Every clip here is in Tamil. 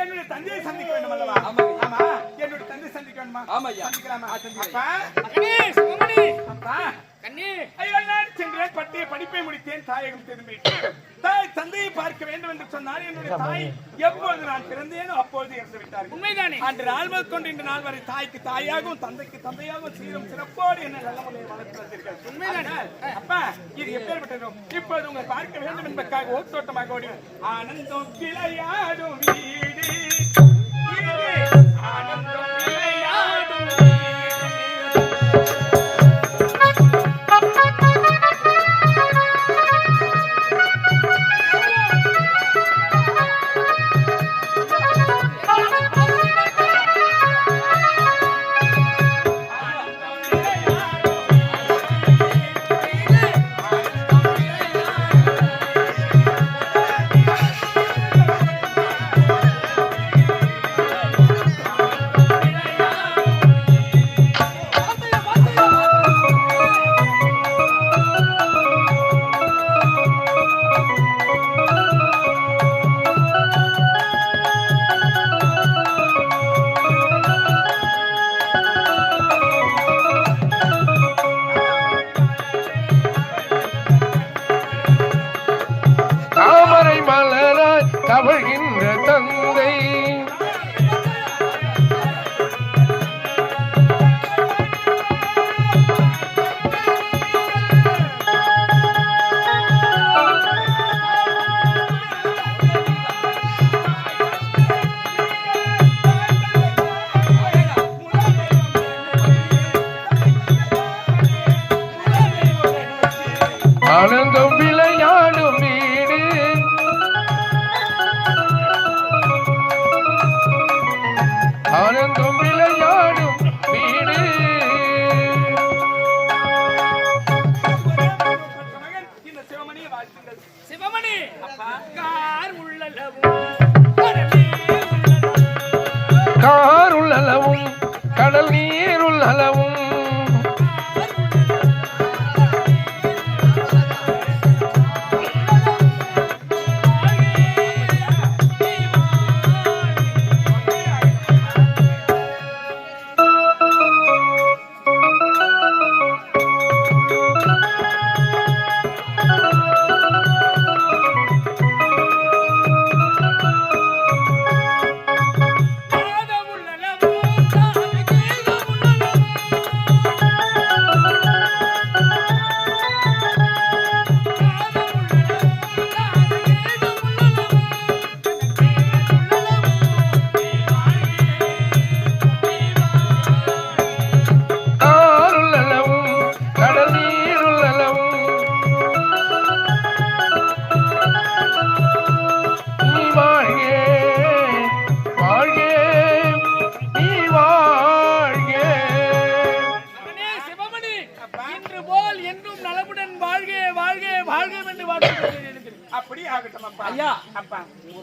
என்னுடைய தந்தையை சந்திக்க வேண்டும் அல்லவா? ஆமா, என்னுடைய தந்தை சந்திக்க வேண்டுமா? ஆமா ஐயா, சந்திக்கலாமா? சென்றேன், பட்டிய படிப்பை முடித்தேன், தாயகம் திரும்பிட்டேன். தாய் தந்தையை பார்க்க வேண்டும் என்று சொன்னார். என்னுடைய தாய் எப்பொழுது நான் பிறந்தேனோ அப்பொழுது இறந்து விட்டார்கள். உண்மைதானே? அன்று நாள் முதல் கொண்டு இன்று நாள் வரை தாய்க்கு தாயாகவும் தந்தைக்கு தந்தையாகவும் சீரும் சிறப்போடு என்ன நல்ல முறையை வளர்த்து வந்தீர்கள். உண்மைதானே? அப்பா, இது எப்பேற்பட்டதோ இப்போது உங்களை பார்க்க வேண்டும் என்பதற்காக ஓட்டோட்டமாக ஓடி ஆனந்தம் விளையாடும் வீடு, ஆனந்தம் விளையாடும் தவழ்கின்ற தந்தை ஆனந்தம் விளையாடும் வீடு, ஆனந்தம் விளையாடும் வீடு. சிவமணி, காருள்ளளவும் கடல் நீருள்ளளவும்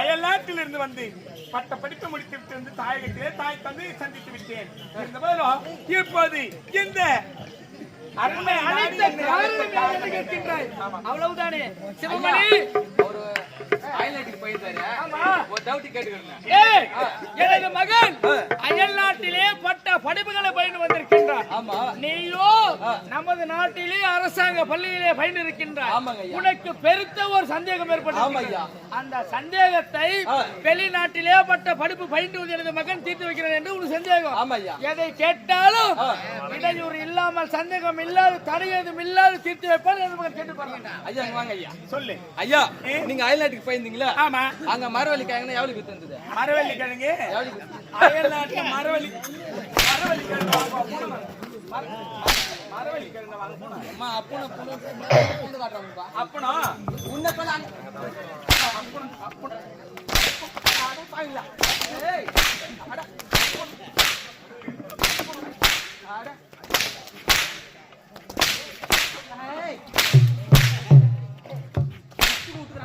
அயல்நாட்டிலிருந்து வந்து பட்ட படிப்பு முடித்து விட்டு தாயகத்திலே தாய் தந்தையை சந்தித்து விட்டேன். இப்போது இந்த அவ்வளவுதானே சிவமணி? எனது மகன் அயல் நாட்டிலே பட்ட படிப்புகளை பயின்று வந்திருக்கின்றார். நீயோ நமது நாட்டிலே அரசாங்க பள்ளியிலே பயின்று இருக்கின்றார். உனக்கு பெருத்த ஒரு சந்தேகம் ஏற்பட்டது. அந்த சந்தேகத்தை வெளிநாட்டிலே பட்ட படிப்பு பயின்று எனது மகன் தீர்த்து வைக்கிறார் என்று ஒரு சந்தேகம். எதை கேட்டாலும் இடையூறு இல்லாமல் சந்தேகம் இல்லாத தடையதும் இல்லாத தீர்த்து வைப்பார் எனது மகன் கேட்டு பாருங்க. ஐயா வாங்க ஐயா, சொல்லு ஐயா. நீங்க அயல்நாட்டுக்கு போயிருந்தீங்களா? ஆமா. அங்க மரவள்ளி கிழங்கு எவ்வளவு வித்து இருந்தது? மரவள்ளி கிழங்கு அயல்நாட்டுல மரவள்ளி கிழங்கு மரவள்ளி கிழங்கு வாங்க போனா அம்மா அப்பன புண்ணு காட்றாங்கப்பா. அப்பனா உன்ன சொல்ல அப்பன அட பாயில. ஏய் அட அட ஏய்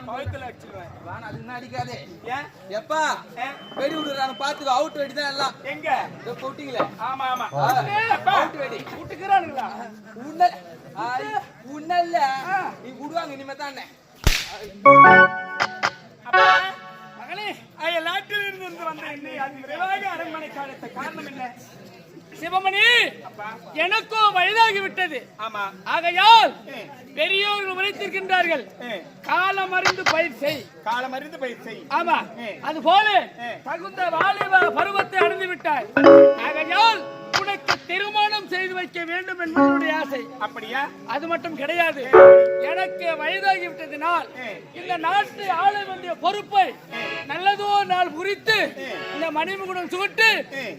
பவுத்துல அடிச்சுடுவேன். வாண அது என்ன அடிக்காதே. ஏன் எப்பா வெடி விடுறான பாத்துக்கோ. அவுட் வெடி தான் எல்லாம். எங்க இதோ போட்டீங்களே. ஆமா ஆமா அவுட் வெடி விட்டுக்கிறானுங்களா? உன்னல்ல நீ விடுவாங்க இனிமே தானே. மகனே, நாட்டில் இருந்து வந்த என்னை அது விரைவாக அரண்மனை காலத்த காரணம் என்ன? சிவமணி, எனக்கோ வயதாகி விட்டது. ஆமா, ஆகையால் பெரியோர்கள் உரைத்திருக்கின்றார்கள், காலம் அறிந்து பயிர் செய். காலம் அறிந்து பயிர் செய். ஆமா, அது போல தகுந்த வாலிப பருவத்தை அடைந்து விட்டாய். ஆகையால் உனக்கு திருமணம் செய்து வைக்க வேண்டும் என்பதுடைய ஆசை. அப்படியா? அது மட்டும் கிடையாது, எனக்கு வயதாகி விட்டதினால் இந்த நாட்டை ஆள வேண்டிய பொறுப்பை நல்லதோ நாள் குறித்து இந்த மணிமுகுடம் சுட்டு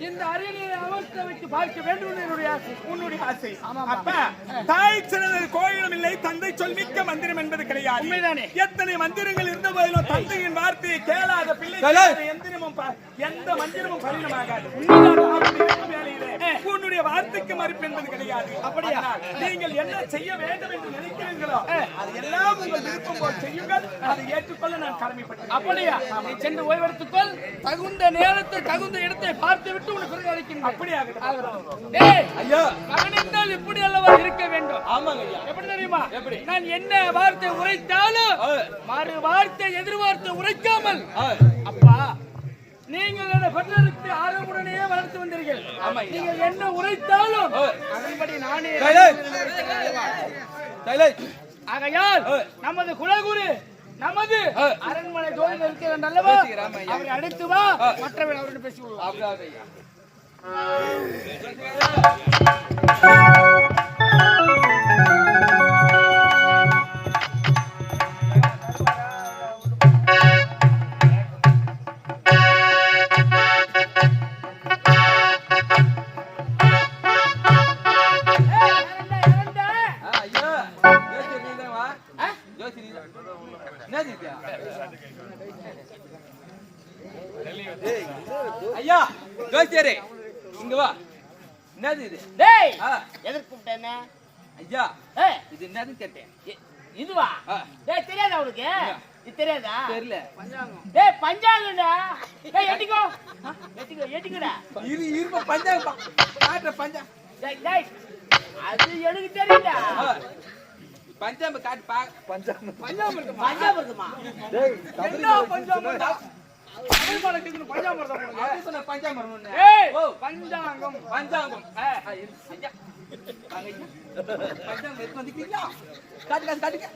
இந்த அரியணையை அமர்த்த வைத்து பார்க்க வேண்டும் என்னுடைய ஆசை. உன்னுடைய ஆசை. அப்பா, தாய் சிறந்த கோயிலும் இல்லை, தந்தை சொல் மிக்க மந்திரம் என்பது கிடையாது. உண்மைதானே? எத்தனை மந்திரங்கள் இருந்த போதிலும் தந்தையின் வார்த்தையை கேளாத பிள்ளை எந்த மந்திரமும் பலினமாகாது. உன்னுடைய வார்த்தைக்கு மறுப்பு என்பது கிடையாது. அப்படியா? நீங்கள் என்ன செய்ய வேண்டும் என்று நினைக்கிறீர்களோ அது எல்லாம் உங்கள் விருப்பம் போல் செய்யுங்கள். அதை ஏற்றுக்கொள்ள நான் கடமைப்பட்டேன். அப்படியா? நீ சென்று ஓய்வெடுத்துக்கொள். தகுந்த நேரத்தை தகுந்த இடத்தை பார்த்து விட்டு உனக்கு பிறகு அழைக்கின்றேன். அப்படியாக ஐயா, மகனின்றால் இப்படி அல்லவா இருக்க வேண்டும். ஆமாங்க ஐயா. எப்படி தெரியுமா? எப்படி? நான் என்ன வார்த்தை உரைத்தாலும் மறு வார்த்தை எதிர்வார்த்தை உரைக்காமல், அப்பா நீங்கள் என்ன பெற்றெடுத்து ஆர்வமுடனே வளர்த்து வந்தீர்கள். நீங்கள் என்ன உரைத்தாலும் அதன்படி நானே. ஆகையால் நமது குலகுரு நமது அரண்மனை ஜோதியில் இருக்கிறார் அல்லவா, அவரை அழைத்து வா, மற்றவர்கள் அவருடன் பேசி கொள்வார். ஐயா, ஜோசியரே இங்க வா. என்னது இது? டேய், எதற்கு கூப்பிட்டேன்னா? ஐயா, இது என்னது கேட்டேன். இதுவா? டேய், தெரியாதா உனக்கு? இது தெரியாதா? தெரியல. டேய், பஞ்சாங்கடா. டேய், எட்டிக்கோ. எட்டிக்கோடா. இருப்ப பஞ்சாங்கம். காட்ற பஞ்சாங்கம். டேய், அது எனக்கு தெரியும்டா. பஞ்சாங்கம் காட்டு பா. பஞ்சாங்கம் பஞ்சாமிர்தமா? டேய், என்ன பஞ்சாமிர்தம்? பஞ்சாமிர்தம் பஞ்சாமிர்தம். ஏய், பஞ்சாங்கம். பஞ்சாங்கம். ஐயா, பஞ்சாங்கம் எடுத்து வந்துக்கிறீங்களா? காட்டுங்க.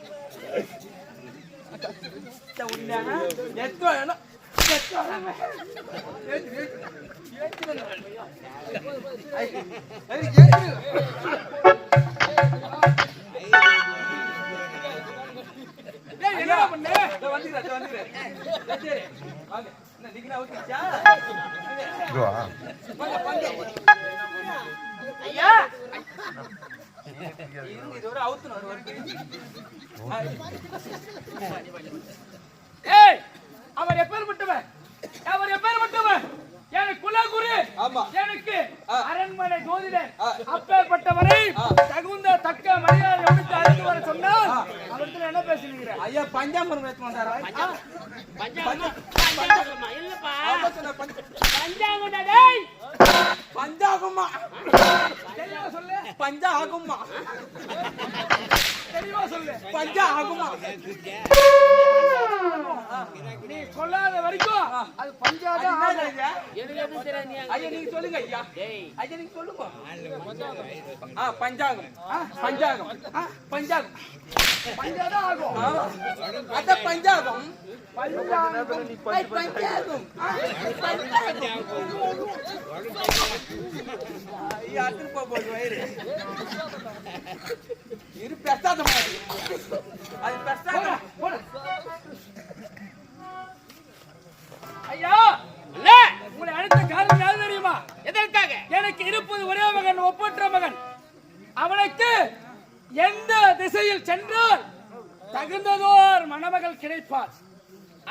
ஐயா, ஏய், அவர் எப்பேற்பட்டவர்? எனக்கு குலகுரு, எனக்கு அரண்மனை ஜோதிடர். அப்பேற்பட்டவரை தகுந்த தக்க மரியாதை எடுத்து அழைத்து வர சொன்னால் அவர்கிட்ட என்ன பேசுகிறீங்க? ஐயா, பஞ்சாமிரம் எடுத்து வந்தாரா? பஞ்சாங்கமா? இல்லப்பா, பஞ்சாங்கடா. டேய், பஞ்சாகுமா? தெளிவா சொல்லு. பஞ்சாகுமா? தெளிவா சொல்லு. பஞ்சாகுமா? நீ சொல்லாத வரைக்கும் அது பஞ்சாதான். ஐயா, நீங்க சொல்லுங்க ஐயா. ஐயா, நீங்க சொல்லுங்க. பஞ்சாகம். பஞ்சாதான் ஆகும். அத பஞ்சாகம். பஞ்சாங்கம். பஞ்சாகம். ஐயா, அத்து போகுது வயிறு. இரு பெசாத மாதிரி. அது பெசாத. ஐயா, உங்களை அழைத்த காரணம் யாரு தெரியுமா? எதற்காக? எனக்கு இருப்பது ஒரே மகன், ஒப்பற்ற மகன். அவனுக்கு எந்த திசையில் சென்றால் தகுந்ததோர் மணமகள் கிடைப்பார்.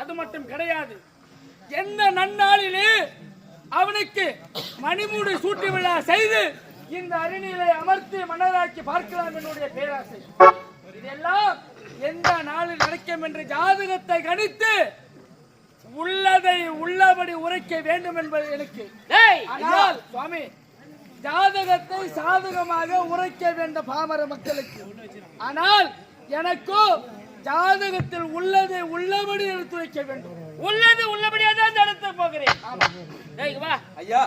அது மட்டும் கிடையாது, எந்த நன்னாளிலே அவனுக்கு மணிமூடி சூட்டி விழா செய்து இந்த அரியணையிலே அமர்த்தி மன்னராக்கி பார்க்கலாம் என்னுடைய பேராசை. இதெல்லாம் எந்த நாளில் நடக்கும் என்று ஜாதகத்தை கணித்து உள்ளதை உள்ளபடி உரைக்க வேண்டும் என்பது எனக்கு. ஆனால் சுவாமி, ஜாதகத்தை சாதகமாக உரைக்க வேண்டும் பாமர மக்களுக்கு. ஆனால் எனக்கோ ஜாதகத்தில் உள்ளதை உள்ளபடி எடுத்துரைக்க வேண்டும். உள்ளது உள்ளபடியாக தான் நடத்த போகிறேன். வா ஐயா.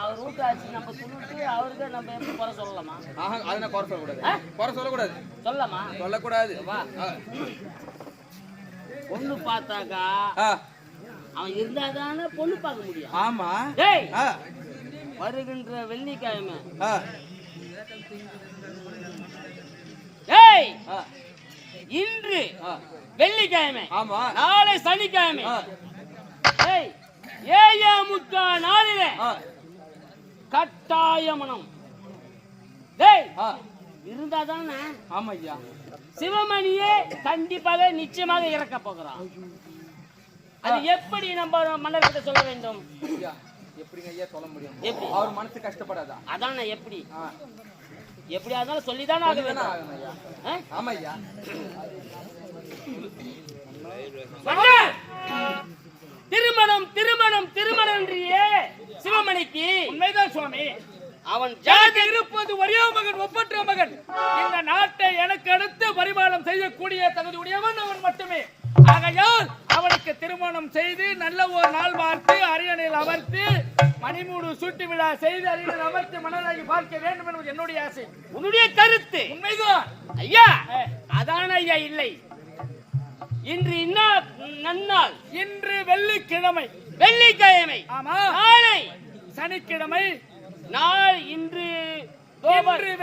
அவர் வீட்டாச்சு நம்ம சொல்லிட்டு அவருக்கு நம்ம எப்படி குறை சொல்லலாமா? அது நான் குறை சொல்லக்கூடாது. குறை சொல்லக்கூடாது. சொல்லலாமா? சொல்லக்கூடாது. வா. பொண்ணு பார்த்தாக்கா அவன் இருந்தாதானே பொண்ணு பார்க்க முடியும். ஆமா. டேய், வருகின்ற வெள்ளிக்கிழமை ஏய் இன்று வெள்ளிக்கிழமை, ஆமா, நாளை சனிக்கிழமை, ஏய் 7:45 நாளிலே கட்டாயமனம். டேய் இருந்தாதானே. ஆமா ஐயா. சிவமணியே கண்டிப்பாக நிச்சயமாக இறக்க போகிறான். அது எப்படி நம்ம மன்னர்கிட்ட சொல்ல வேண்டும்? எப்படிங்க ஐயா சொல்ல முடியும்? எப்படி அவர் மனசு கஷ்டப்படாதா? அதான் எப்படி எப்படியா இருந்தாலும் சொல்லிதானே ஆக வேண்டும். ஆமா ஐயா. திருமணம் திருமணம் திருமணம் என்றியே சிவமணிக்கு. உண்மைதான் சுவாமி. அவன் ஜாதி இருப்பது ஒரே மகன், ஒப்பற்ற மகன். இந்த நாட்டை எனக்கு அடுத்து பரிபாலம் செய்யக்கூடிய தகுதி உடையவன் அவன் மட்டுமே. ஆகையால் அவனுக்கு திருமணம் செய்து நல்ல ஒரு நாள் பார்த்து அரியணையில் அமர்த்தி மணிமூடு சூட்டி விழா செய்து அரியணையில் அமர்த்தி மன்னராகி பார்க்க வேண்டும் என்பது என்னுடைய ஆசை. உன்னுடைய கருத்து உண்மைதான் ஐயா. அதான் ஐயா இல்லை. இன்று என்ன நன்னாள்? இன்று வெள்ளிக்கிழமை. வெள்ளிக்கிழமை. ஆமா. நாளை சனிக்கிழமை. நாள் இன்று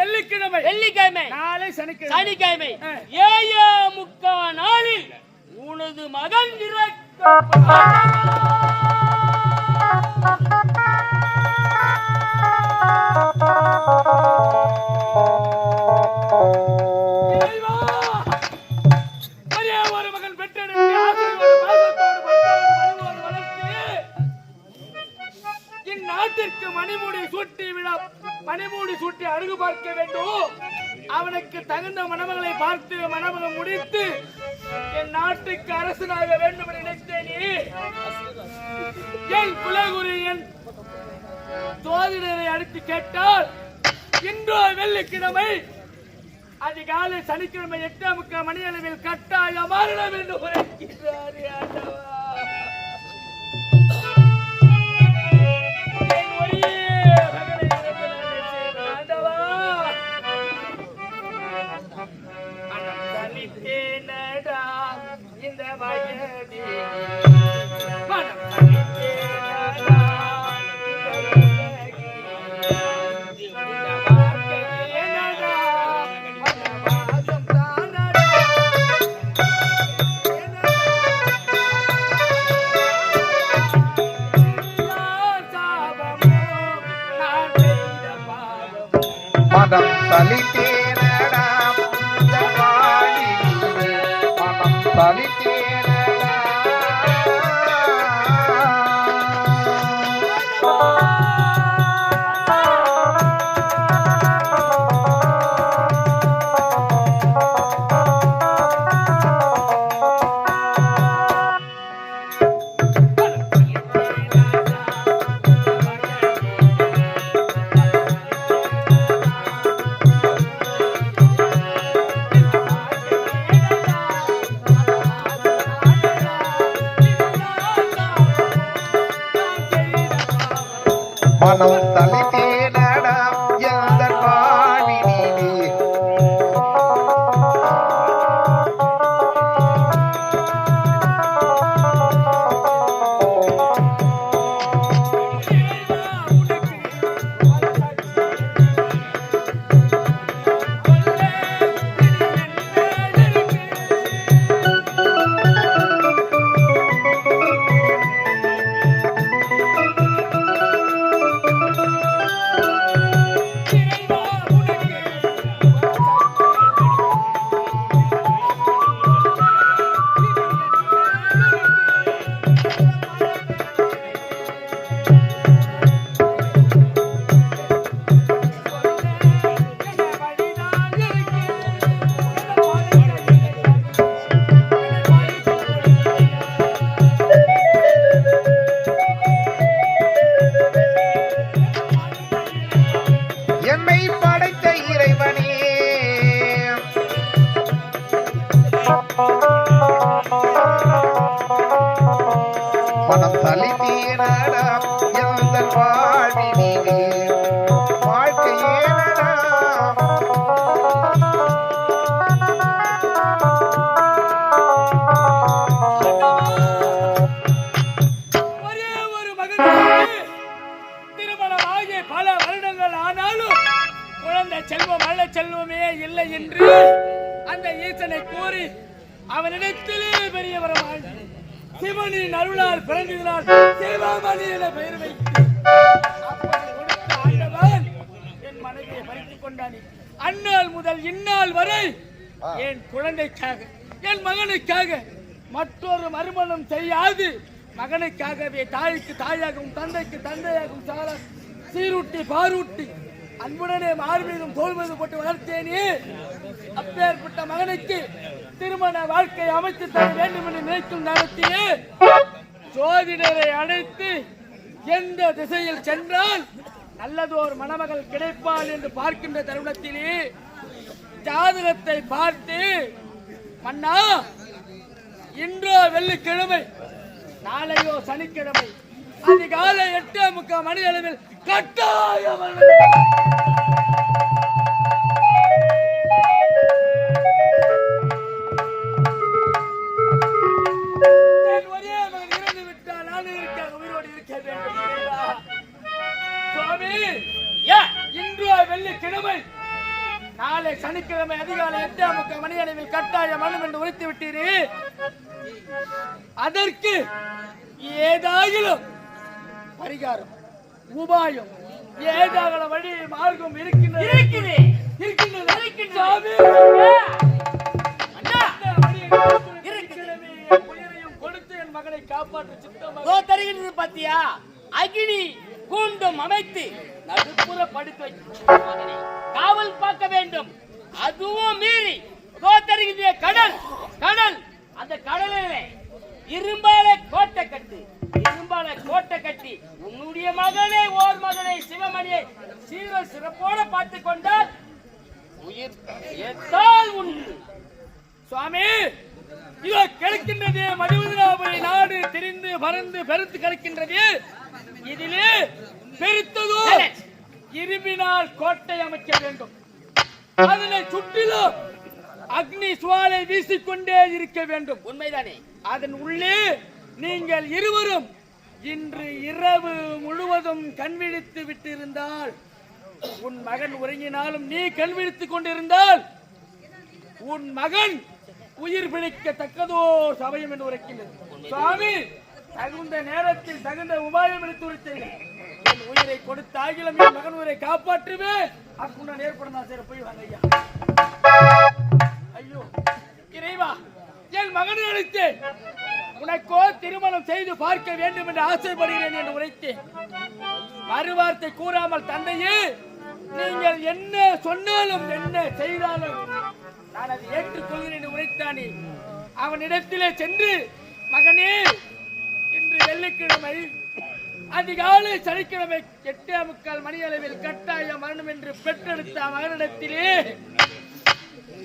வெள்ளிக்கிழமை. வெள்ளிக்கிழமை. நாளை சனிக்கிழமை. சனிக்கிழமை. 7:45 நாளில் உனது மகன் ஒரு மகன் பெற்றெடுத்து இந்நாட்டிற்கு மணிமூடி சூட்டி அழகு பார்க்க வேண்டும். அவனுக்கு தகுந்த மணமகளை பார்த்து மணமகம் முடித்து என் நாட்டுக்கு அரசனாக வேண்டும் என நினைத்தேனே. என் குலகுரு என் ஜோதிடரை அழைத்து கேட்டால் இன்றோ வெள்ளிக்கிழமை அதிகாலை சனிக்கிழமை 8:45 மணி அளவில் கட்டாய மரணம் என்று உரைக்கிறார். இந்த வயதி மனம் தனித்தேனடா. மனம் தலித்தேனடா மனம் தலித்தேனடா. மனம் தலித்தேனடா எந்த பாணினிலே. மனம் சலித்தேனடா எந்த வாழ்வினிலே வாழ்க்கையேனடா ஒரே ஒரு மகனுக்கு திருமணமாகி பல வருடங்கள் ஆனாலும் குழந்தை செல்வம் அல்ல செல்வமே இல்லை என்று அந்த ஈசனை கூறி அவனிடத்திலே பெரிய வரமாய் சிவனின் அருளால் பிறந்ததினால் சிவமணி என பெயர் வைத்து அப்படி கொடுத்த ஆண்டவன் என் மனைவியை பறித்துக் கொண்டானே. அந்நாள் முதல் இந்நாள் வரை என் குழந்தைக்காக என் மகனுக்காக மற்றொரு மறுமணம் செய்யாது மகனுக்காகவே தாய்க்கு தாயாகவும் தந்தைக்கு தந்தையாகவும் சாரா சீரூட்டி பாரூட்டி அன்புடனே மார்பீதும் தோல் மீது போட்டு வளர்த்தேனே. அப்பேற்பட்ட மகனுக்கு திருமண வாழ்க்கை அமைத்து தர வேண்டும் என்று நினைக்கும் நேரத்திலே ஜோதிடரை அழைத்து எந்த திசையில் சென்றால் நல்லதோர் மணமகள் கிடைப்பாள் என்று பார்க்கின்ற தருணத்திலே ஜாதகத்தை பார்த்து, மன்னா இன்றோ வெள்ளிக்கிழமை நாளையோ சனிக்கிழமை அதிகாலை 8:45 மணி அளவில் கட்டாயம் ஒரே மகன் இறந்து விட்டால் நான் உயிரோடு இருக்க வேண்டும். சுவாமி, இன்றோ வெள்ளிக்கிழமை நாளை சனிக்கிழமை அதிகாலை 8:45 மணி அளவில் கட்டாயம் மனம் என்று உரைத்து விட்டீரே. அதற்கு ஏதாயிலும் பரிகாரம் உபாயம் ஏதாவது வழி மார்க்கம் இருக்கின்றது. கொடுத்து என் மகனை காப்பாற்ற சித்தமாக பாத்தியா? அக்னி கூண்டும் அமைத்து நடுப்புற படுத்து வைத்து காவல் பார்க்க வேண்டும். அதுவும் மீறி கடல் கடல் அந்த கடலிலே இரும்பால கோட்டை கட்டி உன்னுடைய மகனை ஓர் மகனை சிவமணியை சீர சிறப்போட பார்த்துக் கொண்டால் உயிர் ஏத்தால் உண்டு. சுவாமி, இதோ கிடக்கின்றது மதுவதிராபுரி நாடு திரிந்து பறந்து பெருத்து கிடக்கின்றது. இதிலே பெருத்ததோ இரும்பினால் கோட்டை அமைக்க வேண்டும். அதனை சுற்றிலும் அக்னி சுவாலை வீசிக்கொண்டே இருக்க வேண்டும். உண்மைதானே? அதன் உள்ளே நீங்கள் இருவரும் இன்று இரவு முழுவதும் கண்விழித்து விட்டிருந்தால், உன் மகன் உறங்கினாலும் நீ கண்விழித்துக் கொண்டிருந்தால் உன் மகன் உயிர் பிழைக்கத்தக்கதோ சமயம் என்று உரைக்கின்றது. சுவாமி, தகுந்த நேரத்தில் தகுந்த உபாயம் எடுத்து உரைத்தீர்கள். என் உயிரை கொடுத்தாகிலும் என் மகன் உயிரை காப்பாற்றுவேன். அக்குடன் ஏற்படும் சரி போய் வாங்க ஐயா. ஐயோ இறைவா, என் மகனை அழைத்தேன். உனக்கோ திருமணம் செய்து பார்க்க வேண்டும் என்று ஆசைப்படுகிறேன் என்று உரைத்தேன். மறுவார்த்தை கூறாமல், தந்தையே நீங்கள் என்ன சொன்னாலும் என்ன செய்தாலும் நான் அதை ஏற்றுக்கொள்கிறேன் என்று உரைத்தானே. அவனிடத்திலே சென்று, மகனே இன்று வெள்ளிக்கிழமை அதிகாலை சனிக்கிழமை 8:45 மணி அளவில் கட்டாய மரணம் என்று பெற்றெடுத்த மகனிடத்திலே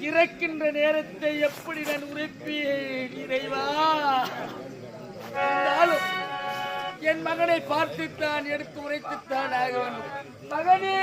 இறக்கின்ற நேரத்தை எப்படி நான் உரைப்பேன் இறைவா? இருந்தாலும் என் மகனை பார்த்துத்தான் எடுத்து உரைத்துத்தான் ஆக வேண்டும். மகனே